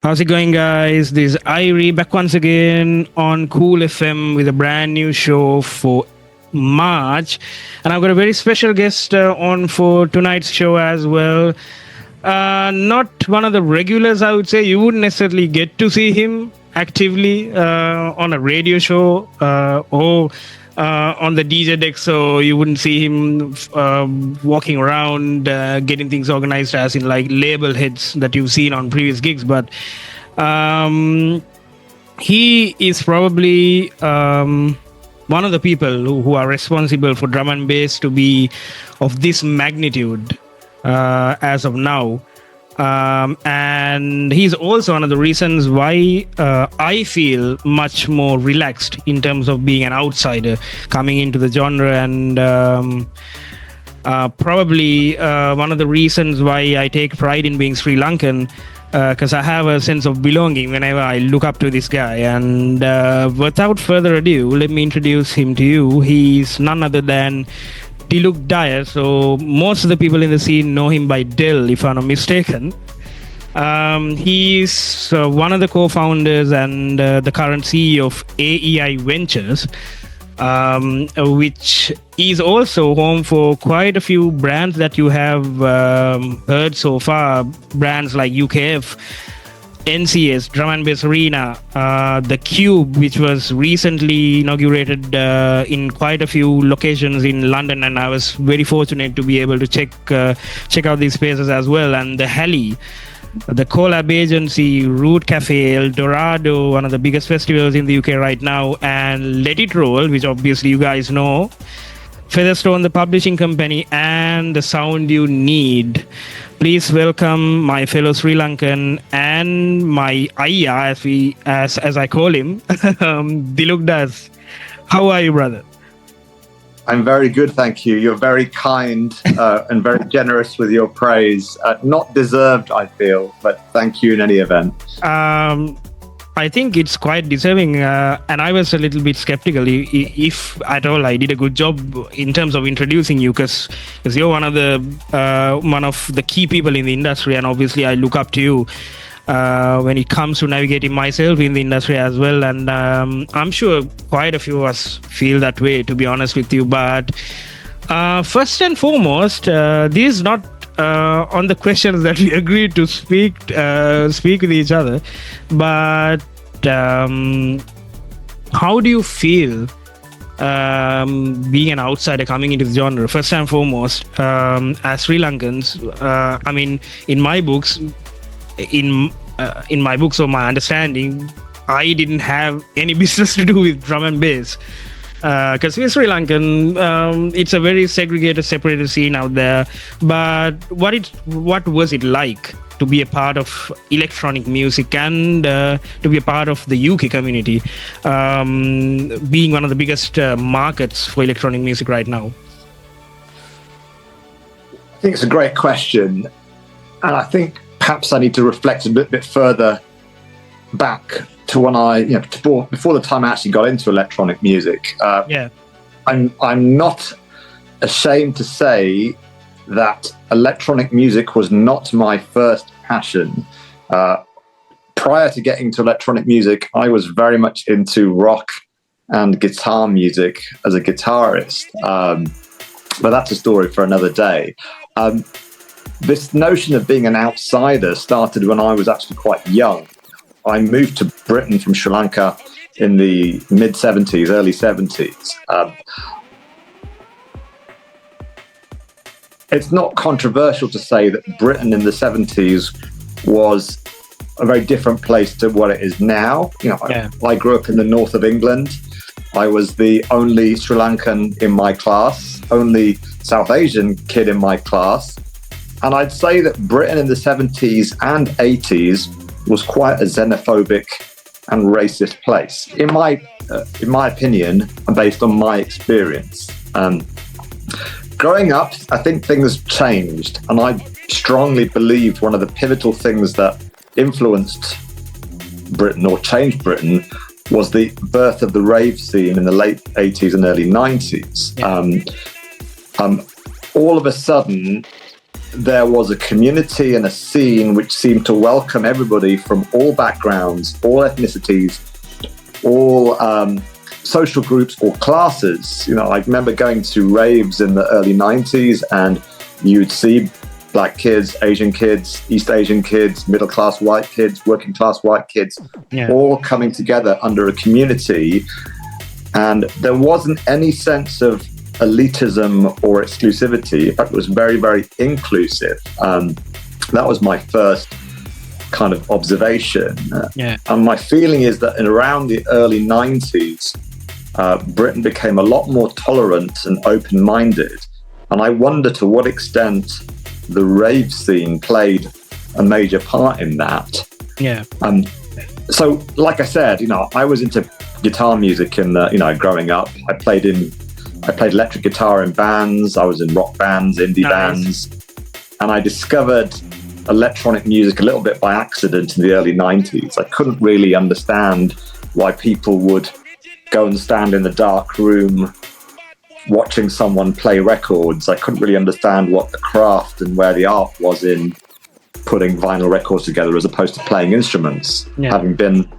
How's it going, guys? This is IYRE back once again on Cool FM with a brand new show for March. And I've got a very special guest on for tonight's show as well. Not one of the regulars, I would say. You wouldn't necessarily get to see him actively on a radio show or on the DJ deck, so you wouldn't see him walking around getting things organized as in like label heads that you've seen on previous gigs. But he is probably one of the people who are responsible for drum and bass to be of this magnitude as of now. And he's also one of the reasons why I feel much more relaxed in terms of being an outsider coming into the genre, and probably one of the reasons why I take pride in being Sri Lankan, because I have a sense of belonging whenever I look up to this guy. And without further ado, let me introduce him to you. He's none other than Diluk. So most of the people in the scene know him by Del, if I'm not mistaken. He's one of the co-founders and the current CEO of AEI Ventures, which is also home for quite a few brands that you have heard so far. Brands like UKF, NCS, Drum&BassArena, the Cube, which was recently inaugurated in quite a few locations in London, and I was very fortunate to be able to check out these spaces as well. And the Heli, the Collab Agency, Root Cafe, El Dorado, one of the biggest festivals in the UK right now, and Let It Roll, which obviously you guys know, Featherstone, the publishing company, and The Sound You Need. Please welcome my fellow Sri Lankan and my Ayya, as I call him, Diluk Das. How are you, brother? I'm very good, thank you. You're very kind and very generous with your praise. Not deserved, I feel, but thank you in any event. I think it's quite deserving, and I was a little bit skeptical if at all I did a good job in terms of introducing you, because you're one of the key people in the industry, and obviously I look up to you when it comes to navigating myself in the industry as well. And I'm sure quite a few of us feel that way, to be honest with you. But first and foremost, this is not on the questions that we agreed to speak with each other, but how do you feel being an outsider coming into the genre? First and foremost, as Sri Lankans, I mean, in my books or my understanding, I didn't have any business to do with drum and bass. Because we're Sri Lankan, it's a very segregated, separated scene out there. But what was it like to be a part of electronic music and to be a part of the UK community, being one of the biggest markets for electronic music right now? I think it's a great question, and I think perhaps I need to reflect a bit further back to when before the time I actually got into electronic music. I'm not ashamed to say that electronic music was not my first passion. Prior to getting to electronic music, I was very much into rock and guitar music as a guitarist. But that's a story for another day. This notion of being an outsider started when I was actually quite young. I moved to Britain from Sri Lanka in the mid-70s, early 70s. It's not controversial to say that Britain in the 70s was a very different place to what it is now. I grew up in the north of England. I was the only Sri Lankan in my class, only South Asian kid in my class. And I'd say that Britain in the 70s and 80s was quite a xenophobic and racist place, in my opinion, and based on my experience. Growing up, I think things changed, and I strongly believed one of the pivotal things that influenced Britain or changed Britain was the birth of the rave scene in the late 80s and early 90s. All of a sudden, there was a community and a scene which seemed to welcome everybody from all backgrounds, all ethnicities, all social groups or classes. I remember going to raves in the early 90s, and you'd see Black kids, Asian kids, East Asian kids, middle-class white kids, working-class white kids, all coming together under a community. And there wasn't any sense of elitism or exclusivity. In fact, it was very, very inclusive. That was my first kind of observation. And my feeling is that in around the early 90s, Britain became a lot more tolerant and open-minded. And I wonder to what extent the rave scene played a major part in that. So, like I said, I was into guitar music in growing up. I played electric guitar in bands. I was in rock bands, indie bands, and I discovered electronic music a little bit by accident in the early 90s. I couldn't really understand why people would go and stand in the dark room watching someone play records. I couldn't really understand what the craft and where the art was in putting vinyl records together as opposed to playing instruments. Having been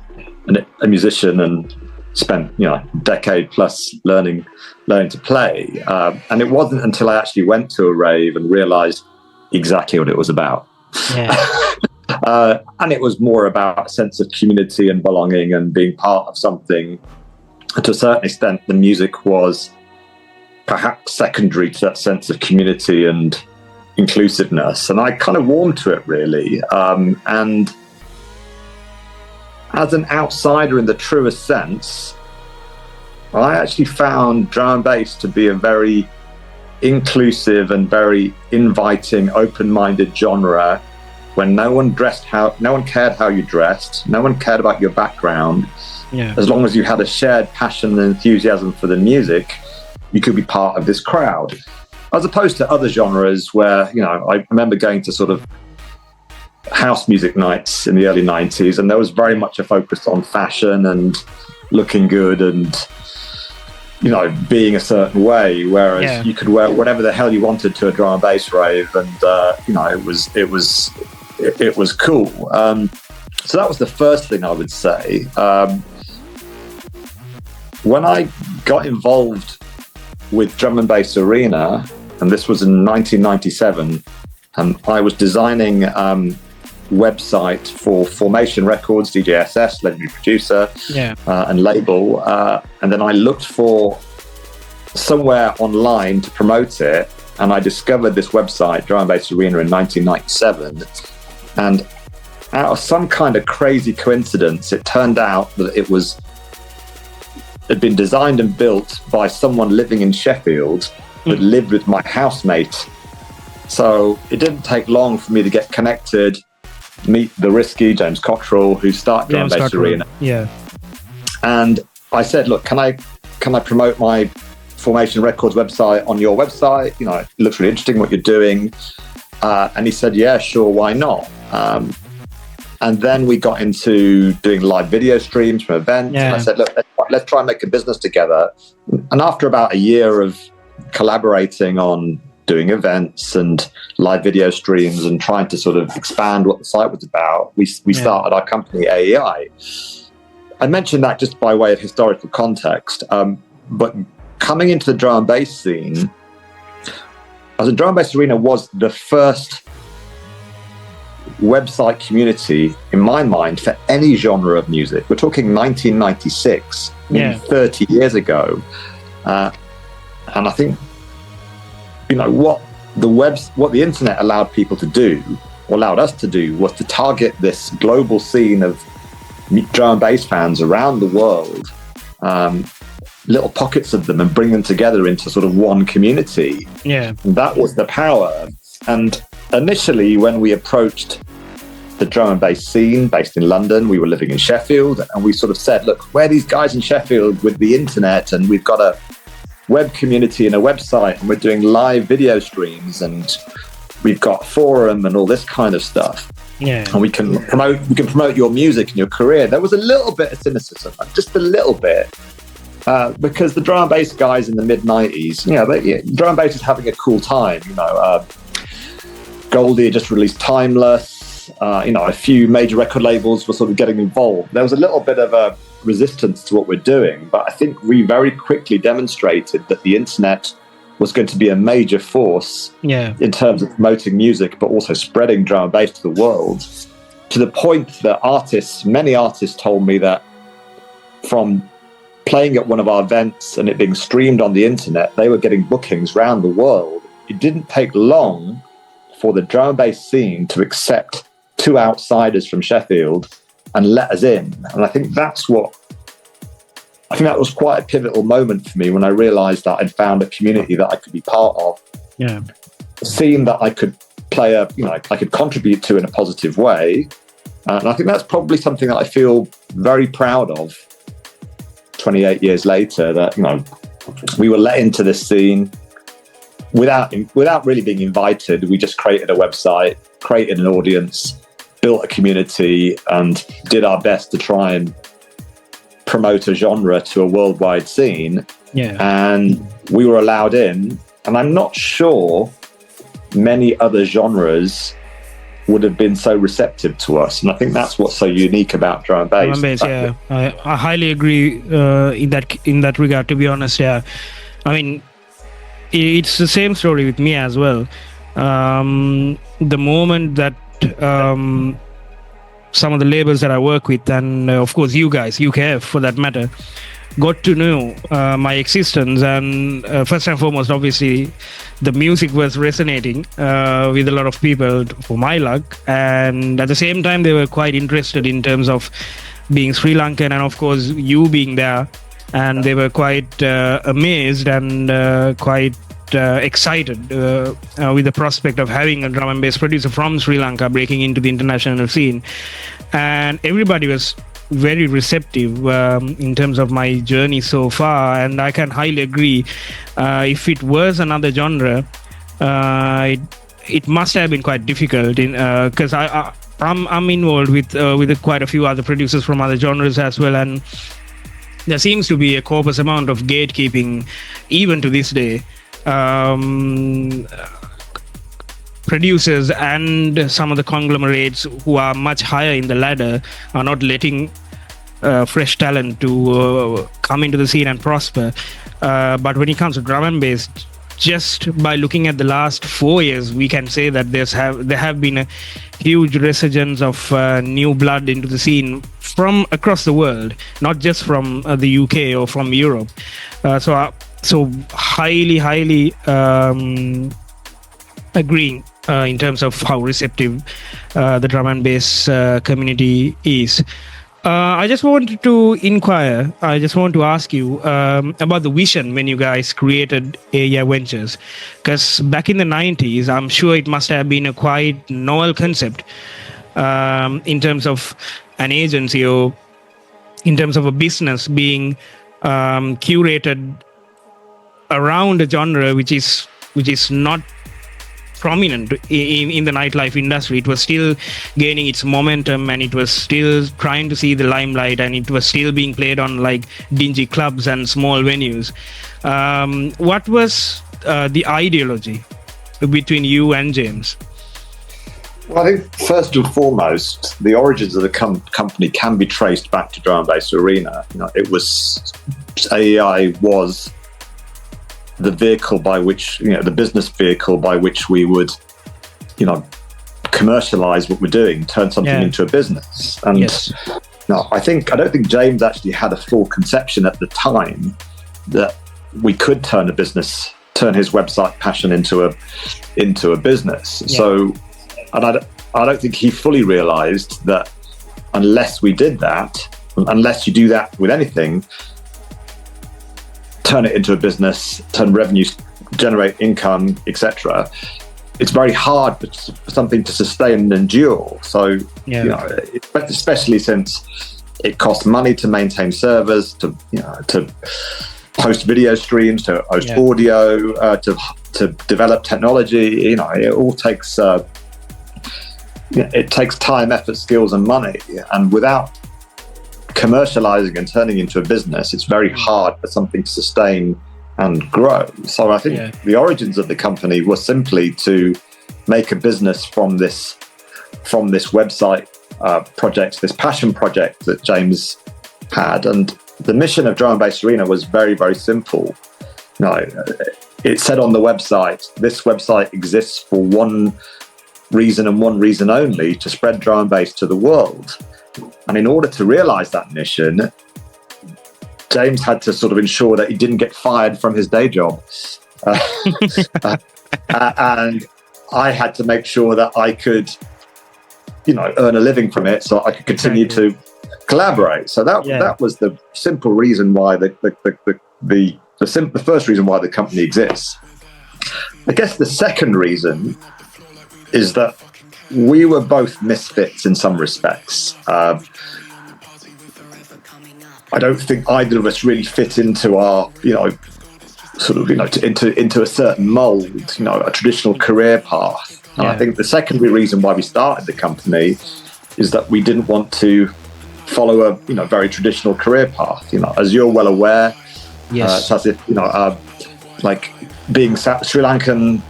a musician and spent a decade plus learning to play, and it wasn't until I actually went to a rave and realized exactly what it was about. And it was more about a sense of community and belonging and being part of something. And to a certain extent, the music was perhaps secondary to that sense of community and inclusiveness. And I kind of warmed to it, really. And as an outsider in the truest sense, I actually found drum and bass to be a very inclusive and very inviting, open-minded genre when no one cared how you dressed, no one cared about your background. As long as you had a shared passion and enthusiasm for the music, you could be part of this crowd. As opposed to other genres where, I remember going to sort of house music nights in the early 90s, and there was very much a focus on fashion and looking good and, being a certain way, whereas you could wear whatever the hell you wanted to a drum and bass rave, and, it was cool. So that was the first thing I would say. When I got involved with Drum&BassArena, and this was in 1997, I was designing website for Formation Records, DJSS, legendary producer, and label. And then I looked for somewhere online to promote it, and I discovered this website, Drum&BassArena, in 1997. And out of some kind of crazy coincidence, it turned out that it had been designed and built by someone living in Sheffield that lived with my housemate. So it didn't take long for me to get connected, meet the Risky, James Cottrell, who started Drum&BassArena. And I said, look, can I promote my Formation Records website on your website? It looks really interesting what you're doing. And he said, yeah, sure, why not? And then we got into doing live video streams from events. And I said, look, let's try and make a business together. And after about a year of collaborating on doing events and live video streams and trying to sort of expand what the site was about, we started our company, AEI. I mentioned that just by way of historical context. But coming into the drum and bass scene, as a Drum&BassArena was the first website community, in my mind, for any genre of music. We're talking 1996, 30 years ago. And I think, what the internet allowed people to do, or allowed us to do, was to target this global scene of drum and bass fans around the world, little pockets of them, and bring them together into sort of one community. That was the power. And initially, when we approached the drum and bass scene based in London, we were living in Sheffield, and we sort of said, look, we're these guys in Sheffield with the internet, and we've got a web community and a website, and we're doing live video streams, and we've got forum and all this kind of stuff. And we can promote your music and your career. There was a little bit of cynicism, just a little bit. Because the drum and bass guys in the mid-90s, drum and bass is having a cool time. Goldie had just released Timeless. A few major record labels were sort of getting involved. There was a little bit of a resistance to what we're doing, but I think we very quickly demonstrated that the internet was going to be a major force in terms of promoting music, but also spreading drum and bass to the world, to the point that many artists told me that from playing at one of our events and it being streamed on the internet, they were getting bookings around the world. It didn't take long for the drum and bass scene to accept two outsiders from Sheffield and let us in. And I think that was quite a pivotal moment for me when I realised that I'd found a community that I could be part of. Yeah. A scene that I could I could contribute to in a positive way. And I think that's probably something that I feel very proud of 28 years later, that, we were let into this scene without really being invited. We just created a website, created an audience, built a community, and did our best to try and promote a genre to a worldwide scene. And we were allowed in, and I'm not sure many other genres would have been so receptive to us, and I think that's what's so unique about drum and bass. Drum and bass, I highly agree in that regard, to be honest. I mean, it's the same story with me as well. The moment that some of the labels that I work with, and of course you guys, UKF for that matter, got to know my existence, and first and foremost, obviously, the music was resonating with a lot of people, for my luck, and at the same time they were quite interested in terms of being Sri Lankan, and of course you being there, and they were quite amazed and quite excited with the prospect of having a drum and bass producer from Sri Lanka breaking into the international scene. And everybody was very receptive in terms of my journey so far, and I can highly agree. If it was another genre, it must have been quite difficult, because I'm involved with quite a few other producers from other genres as well, and there seems to be a copious amount of gatekeeping even to this day. Producers and some of the conglomerates who are much higher in the ladder are not letting fresh talent to come into the scene and prosper. But when it comes to drum and bass, just by looking at the last 4 years, we can say that there have been a huge resurgence of new blood into the scene from across the world, not just from the UK or from Europe. So highly agreeing in terms of how receptive the drum and bass community is. I just wanted to ask you about the vision when you guys created AEI Ventures, because back in the 90s, I'm sure it must have been a quite novel concept in terms of an agency or in terms of a business being curated around a genre which is not prominent in the nightlife industry. It was still gaining its momentum, and it was still trying to see the limelight, and it was still being played on like dingy clubs and small venues. What was the ideology between you and James? Well, I think first and foremost, the origins of the company can be traced back to Drum&BassArena. AEI was the vehicle by which, the business vehicle by which we would, commercialize what we're doing, turn something into a business. And I don't think James actually had a full conception at the time that we could turn his website passion into a business. Yeah. So, and I don't think he fully realized that unless we did that, unless you do that with anything, turn it into a business, turn revenues, generate income, etc., it's very hard for something to sustain and endure. So, especially since it costs money to maintain servers, to host video streams, to host audio, to develop technology. It all takes it takes time, effort, skills, and money. And without commercializing and turning into a business, it's very hard for something to sustain and grow. So I think the origins of the company were simply to, make a business from this website project, this passion project that James had. And the mission of Drum&BassArena was very, very simple. It said on the website, this website exists for one reason and one reason only, to spread drum and bass to the world. And in order to realize that mission, James had to sort of ensure that he didn't get fired from his day job. And I had to make sure that I could, earn a living from it, so I could continue to collaborate. So that was the simple reason why the first reason why the company exists. I guess the second reason is that we were both misfits in some respects. I don't think either of us really fit into our, into a certain mold, a traditional career path. And I think the secondary reason why we started the company is that we didn't want to follow a, very traditional career path. As you're well aware, it's as if, like being Sri Lankan,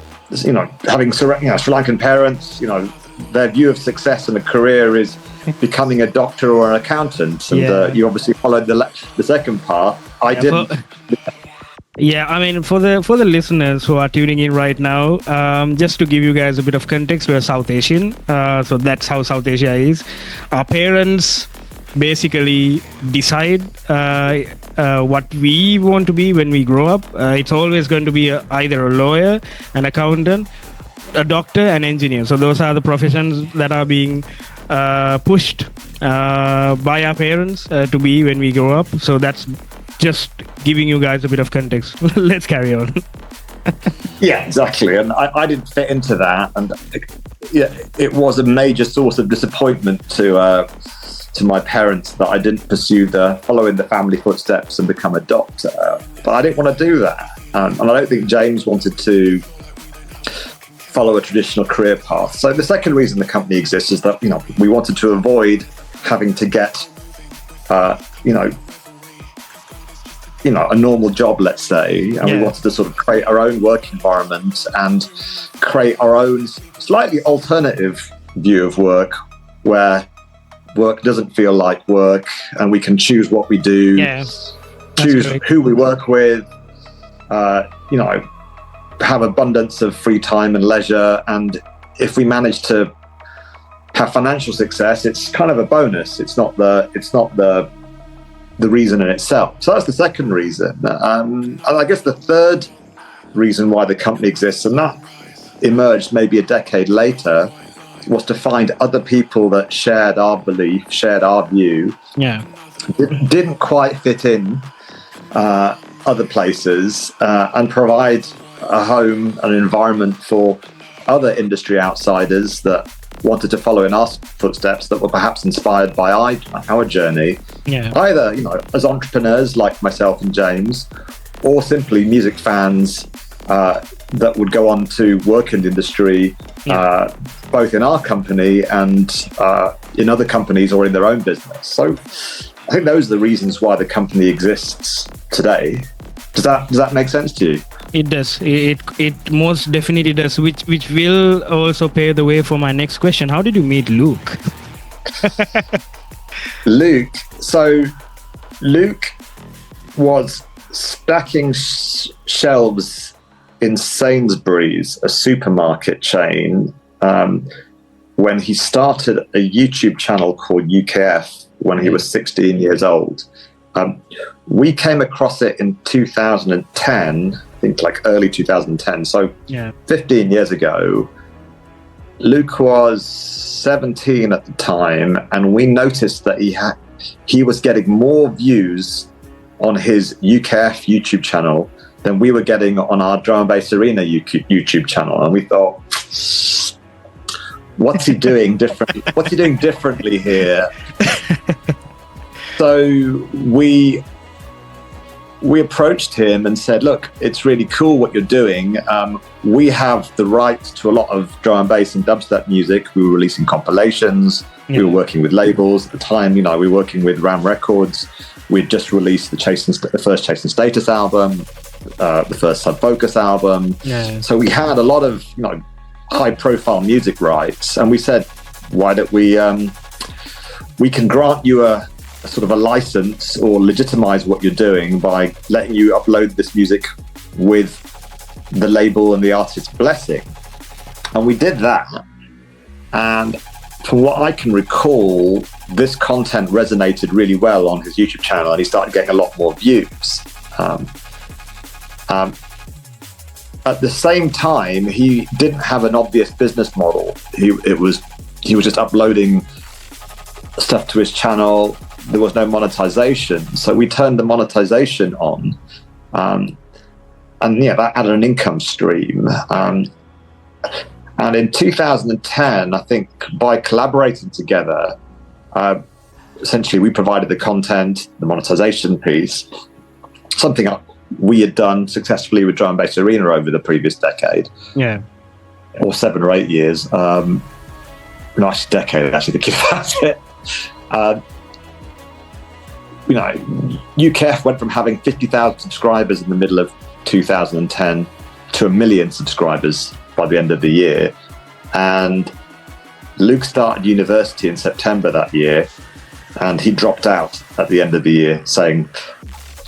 having Sri Lankan parents, their view of success in a career is becoming a doctor or an accountant. And you obviously followed the second path. I didn't. I mean, for the listeners who are tuning in right now, just to give you guys a bit of context, we're South Asian. So that's how South Asia is. Our parents basically decide what we want to be when we grow up. It's always going to be either a lawyer, an accountant, a doctor, an engineer. So those are the professions that are being pushed by our parents to be when we grow up. So that's just giving you guys a bit of context. Let's carry on. Yeah, exactly. And I didn't fit into that. And it was a major source of disappointment to my parents that I didn't pursue following the family footsteps and become a doctor. But I didn't want to do that. And I don't think James wanted to follow a traditional career path. So the second reason the company exists is that, we wanted to avoid having to get, a normal job, let's say, and we wanted to sort of create our own work environment and create our own slightly alternative view of work, where work doesn't feel like work and we can choose what we do, choose who we work with, have abundance of free time and leisure. And if we manage to have financial success, it's kind of a bonus. It's not the reason in itself. So that's the second reason. And I guess the third reason why the company exists, and that emerged maybe a decade later, was to find other people that shared our belief, shared our view, didn't quite fit in other places, and provide a home, an environment for other industry outsiders that wanted to follow in our footsteps, that were perhaps inspired by our journey, either as entrepreneurs like myself and James, or simply music fans that would go on to work in the industry, both in our company and in other companies or in their own business. So I think those are the reasons why the company exists today. Does that make sense to you? It does. It most definitely does, which will also pave the way for my next question. How did you meet Luke? Luke. So Luke was stacking shelves in Sainsbury's, a supermarket chain, when he started a YouTube channel called UKF when he was 16 years old. We came across it in 2010, I think like early 2010. So 15 years ago. Luke was 17 at the time, and we noticed that he was getting more views on his UKF YouTube channel than we were getting on our Drum&BassArena YouTube channel. And we thought, what's he doing differently? What's he doing differently here? So we approached him and said, look, it's really cool what you're doing. We have the rights to a lot of drum and bass and dubstep music. We were releasing compilations. We were working with labels at the time. We were working with Ram Records. We'd just released the first Chase and Status album, the first Sub Focus album. So we had a lot of high-profile music rights, and we said, why don't we can grant you a sort of a license or legitimize what you're doing by letting you upload this music with the label and the artist's blessing. And we did that. And from what I can recall, this content resonated really well on his YouTube channel, and he started getting a lot more views. At the same time, he didn't have an obvious business model. He was just uploading stuff to his channel. There was no monetization, so we turned the monetization on, and that added an income stream. And in 2010, I think by collaborating together, essentially we provided the content, the monetization piece, something we had done successfully with Drum&BassArena over the previous decade. Yeah. Or 7 or 8 years. Nice decade, actually, thinking about it. UKF went from having 50,000 subscribers in the middle of 2010 to 1 million subscribers by the end of the year. And Luke started university in September that year, and he dropped out at the end of the year, saying,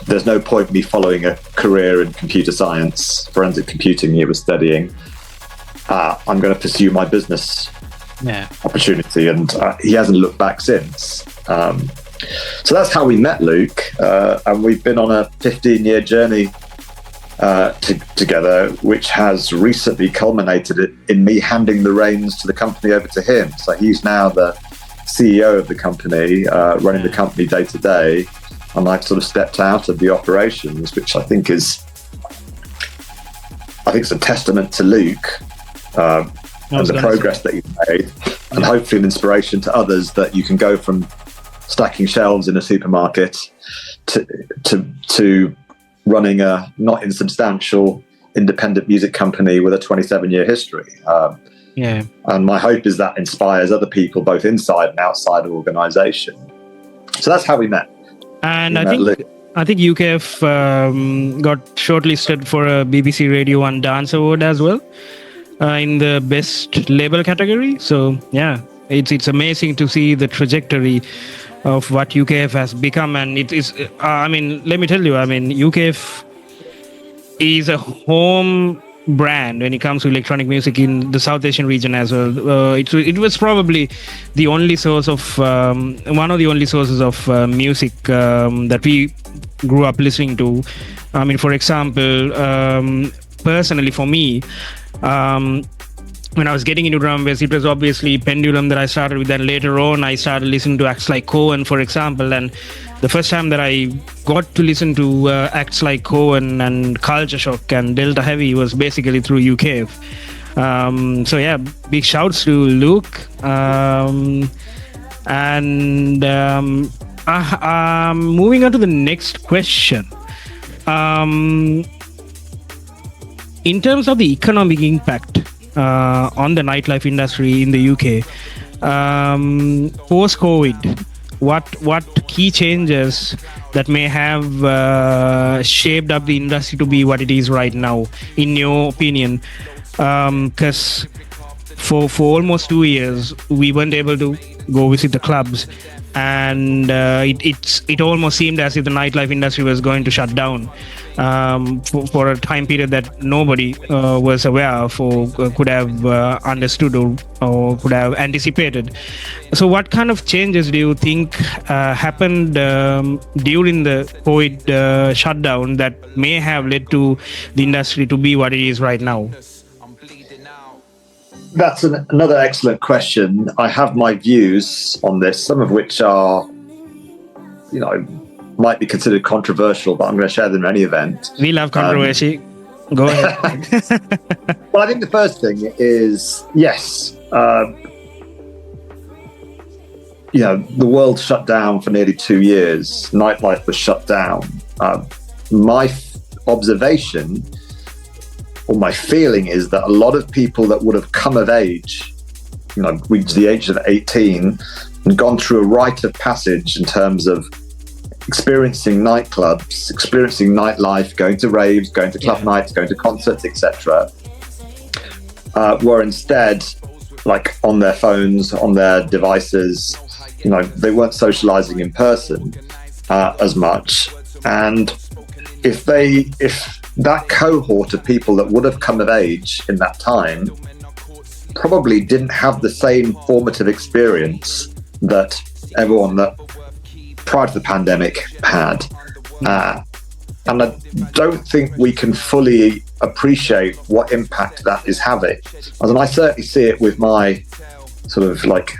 there's no point in me following a career in computer science, forensic computing he was studying. I'm going to pursue my business opportunity, and he hasn't looked back since. So that's how we met Luke, and we've been on a 15-year journey together, which has recently culminated in me handing the reins to the company over to him. So he's now the CEO of the company, running the company day to day, and I've sort of stepped out of the operations, which I think is a testament to Luke and the progress that he's made, and hopefully an inspiration to others that you can go from stacking shelves in a supermarket to running a not insubstantial independent music company with a 27-year history. And my hope is that inspires other people both inside and outside of organisation. So that's how we met. And I think UKF got shortlisted for a BBC Radio 1 Dance Award as well in the best label category. So it's amazing to see the trajectory of what UKF has become. And it is, let me tell you, UKF is a home brand when it comes to electronic music in the South Asian region as well. It was probably the only source of one of the only sources of music that we grew up listening to. For example, personally for me, when I was getting into drum and bass, it was obviously Pendulum that I started with. Then later on, I started listening to acts like Cohen, for example. And the first time that I got to listen to acts like Cohen and Culture Shock and Delta Heavy was basically through UKF. Big shouts to Luke. Moving on to the next question. In terms of the economic impact on the nightlife industry in the UK, post-COVID, what key changes that may have shaped up the industry to be what it is right now, in your opinion? Because for almost 2 years, we weren't able to go visit the clubs, and it almost seemed as if the nightlife industry was going to shut down for a time period that nobody was aware of or could have understood or could have anticipated. So what kind of changes do you think happened during the COVID shutdown that may have led to the industry to be what it is right now? That's another excellent question. I have my views on this, some of which are, might be considered controversial, but I'm going to share them in any event. We love controversy. Go ahead. Well, I think the first thing is, yes, the world shut down for nearly 2 years. Nightlife was shut down. My observation, or my feeling, is that a lot of people that would have come of age, reached the age of 18 and gone through a rite of passage in terms of experiencing nightclubs, experiencing nightlife, going to raves, going to club nights, going to concerts, etc., were instead like on their phones, on their devices. They weren't socializing in person as much. And if that cohort of people that would have come of age in that time probably didn't have the same formative experience that everyone that prior to the pandemic had. And I don't think we can fully appreciate what impact that is having. And I certainly see it with my sort of like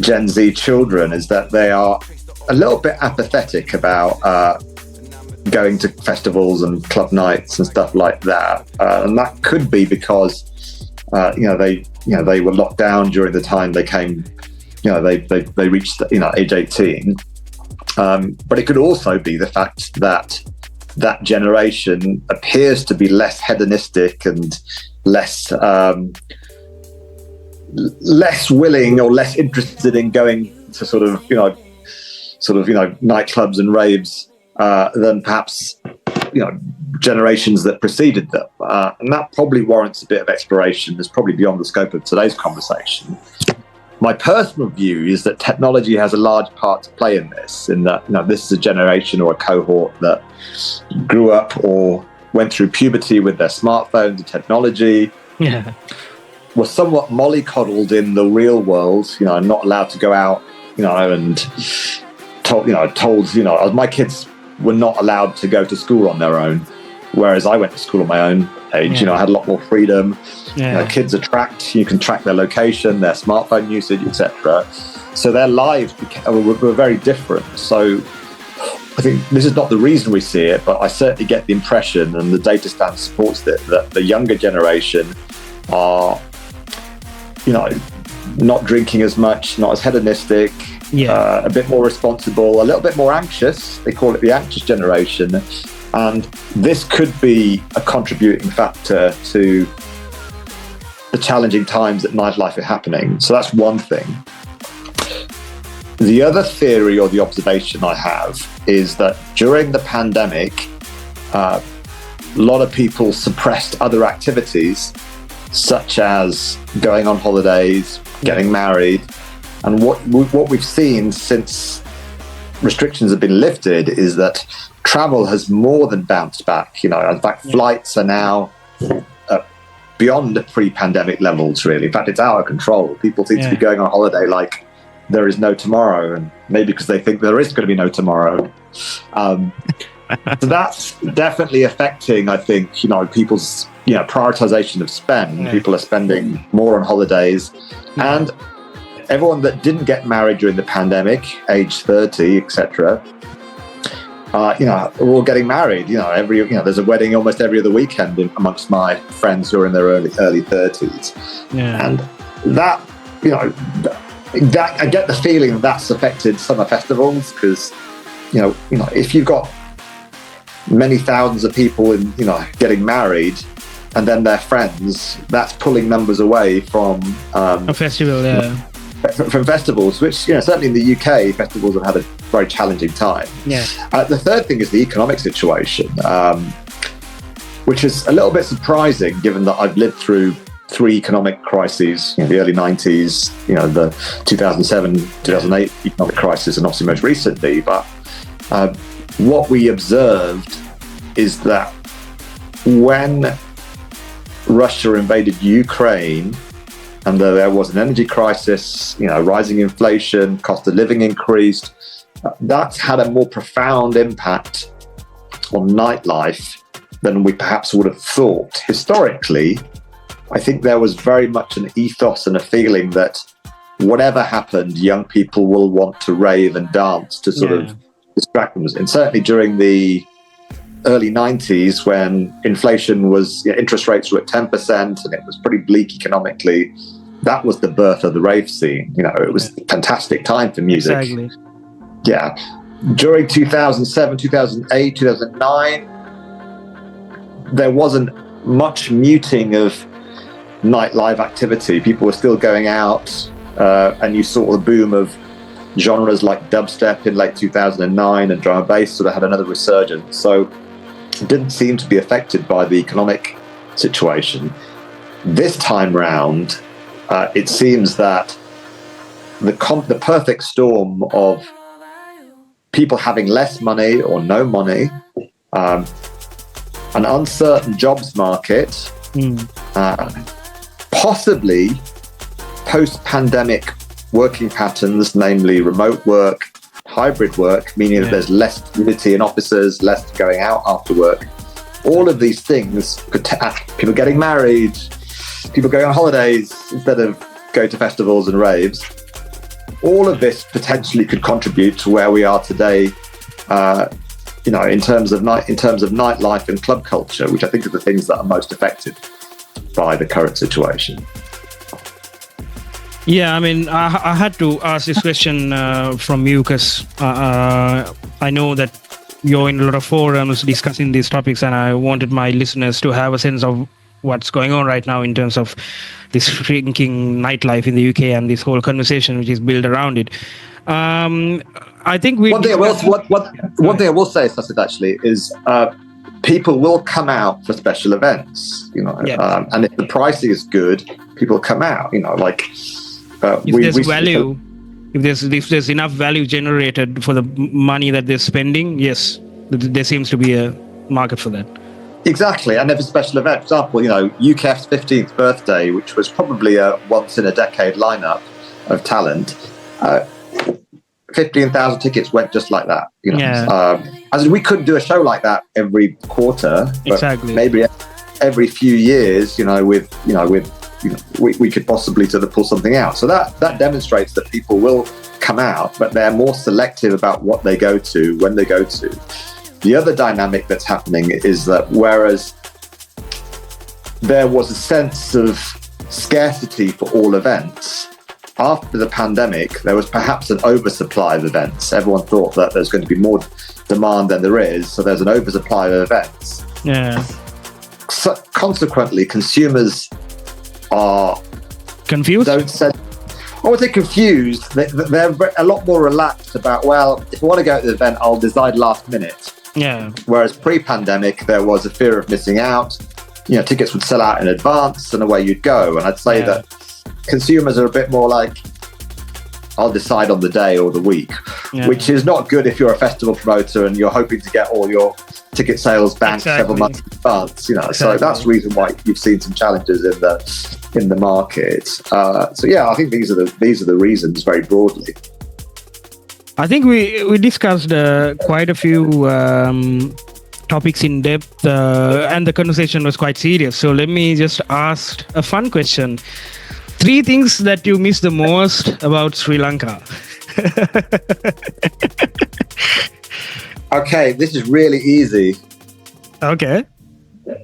Gen Z children, is that they are a little bit apathetic about going to festivals and club nights and stuff like that. And that could be because they were locked down during the time they came, they reached age 18. But it could also be the fact that that generation appears to be less hedonistic and less willing or less interested in going to sort of nightclubs and raves than perhaps generations that preceded them, and that probably warrants a bit of exploration. That's probably beyond the scope of today's conversation. My personal view is that technology has a large part to play in this, in that this is a generation or a cohort that grew up or went through puberty with their smartphones and technology, was somewhat mollycoddled in the real world, not allowed to go out, and told my kids were not allowed to go to school on their own, whereas I went to school on my own age. I had a lot more freedom. Kids are tracked. You can track their location, their smartphone usage, etc. So their lives were very different. So I think this is not the reason we see it, but I certainly get the impression, and the data stand supports it, that the younger generation are, not drinking as much, not as hedonistic, a bit more responsible, a little bit more anxious. They call it the anxious generation. And this could be a contributing factor to the challenging times that nightlife are happening. So that's one thing. The other theory or the observation I have is that during the pandemic, a lot of people suppressed other activities, such as going on holidays, getting married. And what we've seen since restrictions have been lifted is that travel has more than bounced back. In fact, flights are now beyond pre-pandemic levels, really. In fact, it's out of control. People seem to be going on holiday like there is no tomorrow, and maybe because they think there is going to be no tomorrow. So that's definitely affecting, I think, people's prioritization of spend. People are spending more on holidays, and everyone that didn't get married during the pandemic, age 30, etc., are all getting married. There's a wedding almost every other weekend amongst my friends who are in their early 30s, and that I get the feeling that's affected summer festivals, because if you've got many thousands of people getting married and then their friends, that's pulling numbers away from a festival. From festivals, which certainly in the UK, festivals have had a very challenging time. The third thing is the economic situation, which is a little bit surprising given that I've lived through 3 economic crises, the early 90s, the 2007, 2008 economic crisis, and obviously most recently. But what we observed is that when Russia invaded Ukraine, and there was an energy crisis, rising inflation, cost of living increased, that's had a more profound impact on nightlife than we perhaps would have thought. Historically, I think there was very much an ethos and a feeling that whatever happened, young people will want to rave and dance to sort of distract them. And certainly during the early 90s, when inflation was, interest rates were at 10%, and it was pretty bleak economically, that was the birth of the rave scene. It was a fantastic time for music. Exactly. During 2007, 2008, 2009, there wasn't much muting of nightlife activity. People were still going out, and you saw the boom of genres like dubstep in late 2009, and drum and bass sort of had another resurgence. So it didn't seem to be affected by the economic situation. this time round, it seems that the perfect storm of people having less money or no money, an uncertain jobs market, possibly post-pandemic working patterns, namely remote work, hybrid work, meaning that there's less community in offices, less going out after work. All of these things, people getting married, people going on holidays instead of going to festivals and raves. All of this potentially could contribute to where we are today, in terms of nightlife and club culture, which I think are the things that are most affected by the current situation. Yeah, I mean, I had to ask this question from you because I know that you're in a lot of forums discussing these topics, and I wanted my listeners to have a sense of what's going on right now in terms of this shrinking nightlife in the UK and this whole conversation which is built around it. I think one thing I will say, Sasid, actually, is people will come out for special events, and if the pricing is good, people come out, if there's enough value generated for the money that they're spending, yes, there seems to be a market for that. Exactly, and every special event, for example, UKF's 15th birthday, which was probably a once-in-a-decade lineup of talent, 15,000 tickets went just like that. As in, we couldn't do a show like that every quarter, but maybe every few years, we could possibly sort of pull something out. So that demonstrates that people will come out, but they're more selective about what they go to, when they go to. The other dynamic that's happening is that whereas there was a sense of scarcity for all events, after the pandemic, there was perhaps an oversupply of events. Everyone thought that there's going to be more demand than there is, so there's an oversupply of events. Yeah. So consequently, consumers are confused. I would say confused. They're a lot more relaxed about, well, if I want to go to the event, I'll decide last minute. Yeah. Whereas pre-pandemic, there was a fear of missing out. Tickets would sell out in advance and away you'd go. And I'd say that consumers are a bit more like, I'll decide on the day or the week, which is not good if you're a festival promoter and you're hoping to get all your ticket sales banked several months in advance. So that's the reason why you've seen some challenges in the market. I think these are the reasons very broadly. I think we discussed quite a few topics in depth, and the conversation was quite serious. So let me just ask a fun question. 3 things that you miss the most about Sri Lanka. Okay, this is really easy. Okay.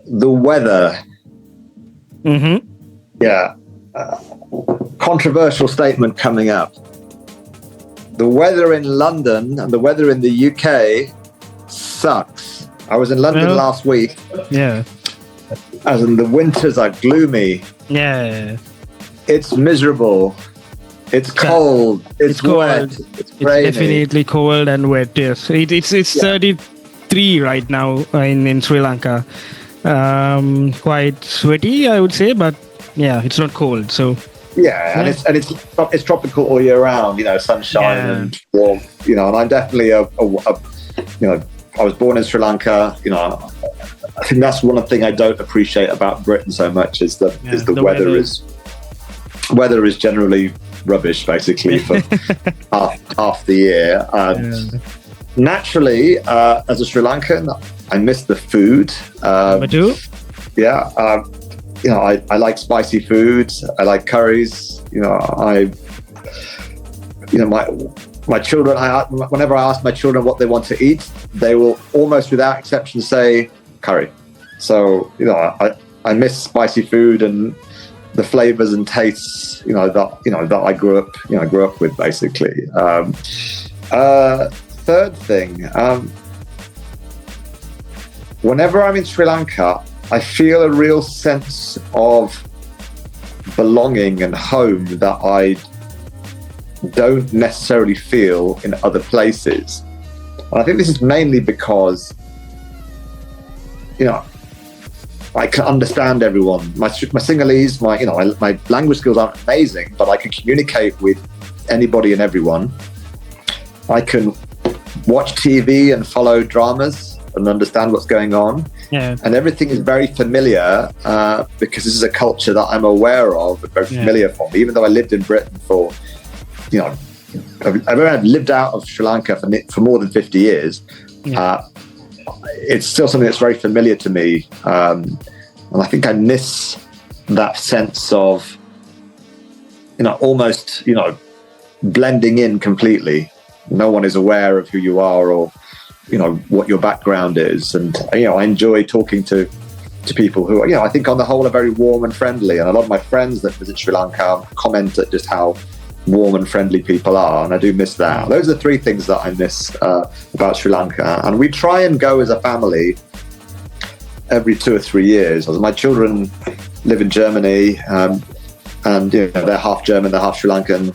The weather. Mm-hmm. Yeah. Controversial statement coming up. The weather in London and the weather in the UK sucks. I was in London last week. Yeah. As in, the winters are gloomy. Yeah. It's miserable. It's cold. It's wet. Cold. It's rainy. It's definitely cold and wet. Yes. It's 33 right now in Sri Lanka. Quite sweaty, I would say, but it's not cold. So. Yeah, and it's tropical all year round. Sunshine and warm. And I'm definitely I was born in Sri Lanka. I think that's one thing I don't appreciate about Britain so much is the weather is generally rubbish basically for half the year. Naturally, as a Sri Lankan, I miss the food. Me too. Yeah. I like spicy foods. I like curries. My children. Whenever I ask my children what they want to eat, they will almost without exception say curry. So I miss spicy food and the flavors and tastes that I grew up with basically. Third thing, whenever I'm in Sri Lanka, I feel a real sense of belonging and home that I don't necessarily feel in other places. And I think this is mainly because, I can understand everyone. My Sinhalese, my language skills aren't amazing, but I can communicate with anybody and everyone. I can watch TV and follow dramas and understand what's going on. Yeah. And everything is very familiar because this is a culture that I'm aware of and very familiar for me. Even though I lived in Britain for, I've lived out of Sri Lanka for more than 50 years. It's still something that's very familiar to me. And I think I miss that sense of, almost, blending in completely. No one is aware of who you are or, what your background is. And, I enjoy talking to people who, I think on the whole are very warm and friendly. And a lot of my friends that visit Sri Lanka comment at just how warm and friendly people are. And I do miss that. Those are 3 things that I miss about Sri Lanka. And we try and go as a family every 2 or 3 years. My children live in Germany and they're half German, they're half Sri Lankan.